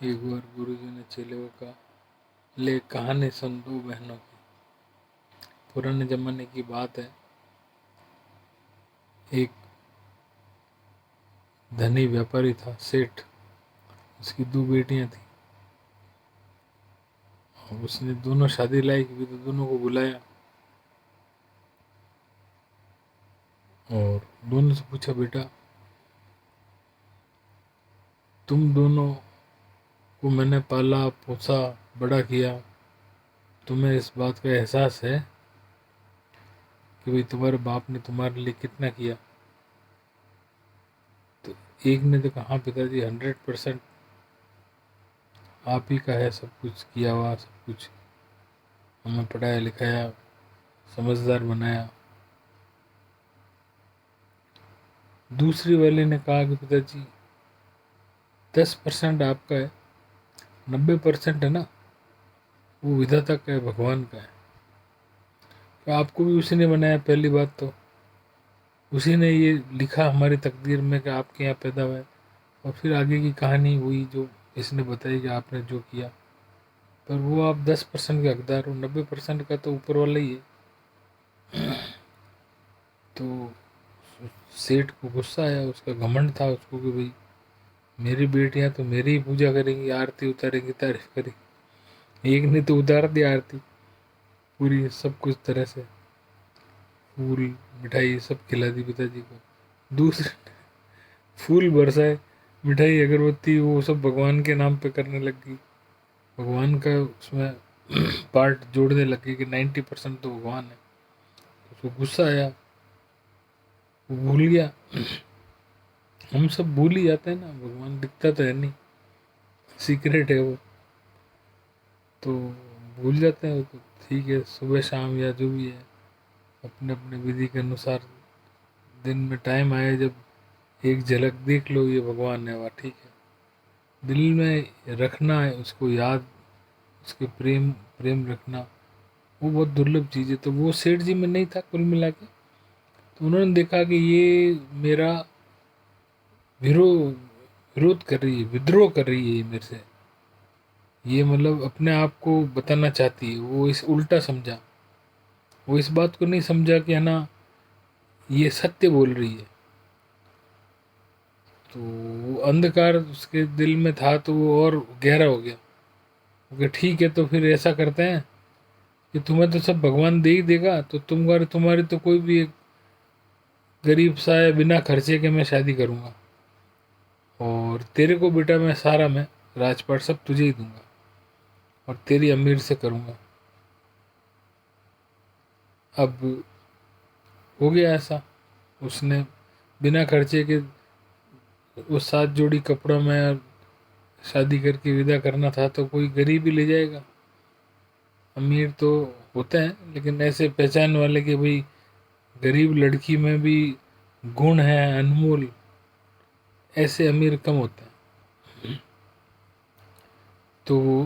एक बार गुरुजी ने चेले को कहा, ले कहानी सुन दो बहनों की। पुराने जमाने की बात है। एक धनी व्यापारी था, सेठ। उसकी दो बेटियां थी। और उसने दोनों शादी लायक भी, तो दोनों को बुलाया और दोनों से पूछा, बेटा तुम दोनों को मैंने पाला पोसा बड़ा किया, तुम्हें इस बात का एहसास है कि भाई तुम्हारे बाप ने तुम्हारे लिए कितना किया? तो एक ने तो कहा, हाँ पिताजी 100% आप ही का है, सब कुछ किया हुआ, सब कुछ हमें पढ़ाया लिखाया, समझदार बनाया। दूसरी वाले ने कहा कि पिताजी 10% आपका है, 90% है ना, वो विधाता का है, भगवान का है। तो आपको भी उसी ने बनाया, पहली बात तो उसी ने ये लिखा हमारी तकदीर में कि आपके यहाँ पैदा हुआ है। और फिर आगे की कहानी हुई जो इसने बताई कि आपने जो किया, पर वो आप 10% के हकदार हो, 90% का तो ऊपर वाला ही है। तो सेठ को गुस्सा आया, उसका घमंड था उसको कि भाई मेरी बेटियां तो मेरी ही पूजा करेंगी, आरती उतारेंगी, तारीफ करेंगी। एक ने तो उतार दी आरती पूरी, सब कुछ तरह से, फूल मिठाई सब खिला दी पिताजी को। दूसरे ने फूल बरसाए, मिठाई अगरबत्ती वो सब भगवान के नाम पे करने लग गई, भगवान का उसमें पार्ट जोड़ने लग गई कि 90% तो भगवान है। उसको गुस्सा आया, वो भूल गया। हम सब भूल ही जाते हैं ना, भगवान दिखता तो है नहीं, सीक्रेट है वो, तो भूल जाते हैं वो। तो ठीक है, सुबह शाम या जो भी है अपने अपने विधि के अनुसार दिन में टाइम आए जब एक झलक देख लो ये भगवान है, वह ठीक है। दिल में रखना है उसको याद, उसके प्रेम प्रेम रखना, वो बहुत दुर्लभ चीज़ है। तो वो सेठ जी में नहीं था कुल मिला के। तो उन्होंने देखा कि ये मेरा विरोध विरोध कर रही है, विद्रोह कर रही है ये मेरे से, ये मतलब अपने आप को बताना चाहती है। वो इस उल्टा समझा, वो इस बात को नहीं समझा कि है ना ये सत्य बोल रही है। तो वो अंधकार उसके दिल में था, तो वो और गहरा हो गया। क्योंकि ठीक है, तो फिर ऐसा करते हैं कि तुम्हें तो सब भगवान दे ही देगा, तो तुम्हारी तो कोई भी एक गरीब सा है, बिना खर्चे के मैं शादी करूँगा, और तेरे को बेटा मैं सारा मैं राजपाट सब तुझे ही दूंगा, और तेरी अमीर से करूँगा। अब हो गया ऐसा, उसने बिना खर्चे के वो 7 जोड़ी कपड़ों में शादी करके विदा करना था, तो कोई गरीब ही ले जाएगा। अमीर तो होते हैं लेकिन ऐसे पहचान वाले कि भाई गरीब लड़की में भी गुण है अनमोल, ऐसे अमीर कम होते हैं। तो वो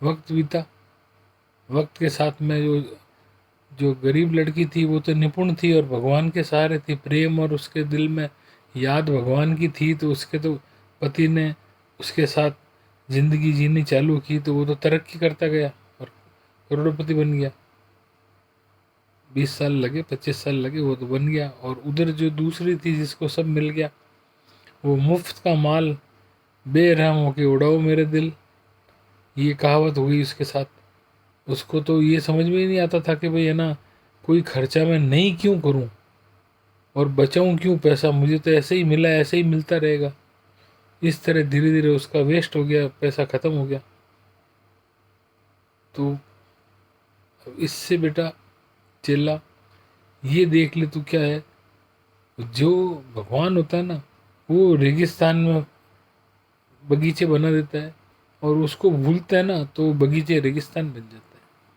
वक्त बीता, वक्त के साथ में जो जो गरीब लड़की थी वो तो निपुण थी और भगवान के सहारे थी, प्रेम और उसके दिल में याद भगवान की थी। तो उसके तो पति ने उसके साथ जिंदगी जीनी चालू की, तो वो तो तरक्की करता गया और करोड़पति बन गया। 20 साल लगे, 25 साल लगे, वो तो बन गया। और उधर जो दूसरी थी जिसको सब मिल गया, वो मुफ्त का माल बेरहम होके उड़ाओ मेरे दिल, ये कहावत हुई उसके साथ। उसको तो ये समझ में ही नहीं आता था कि भाई है ना, कोई खर्चा मैं नहीं क्यों करूं और बचाऊं क्यों पैसा, मुझे तो ऐसे ही मिला, ऐसे ही मिलता रहेगा। इस तरह धीरे धीरे उसका वेस्ट हो गया, पैसा खत्म हो गया। तो इससे बेटा चेला ये देख ले तू क्या है, जो भगवान होता है ना, वो रेगिस्तान में बगीचे बना देता है, और उसको भूलता है ना तो बगीचे रेगिस्तान बन जाते हैं।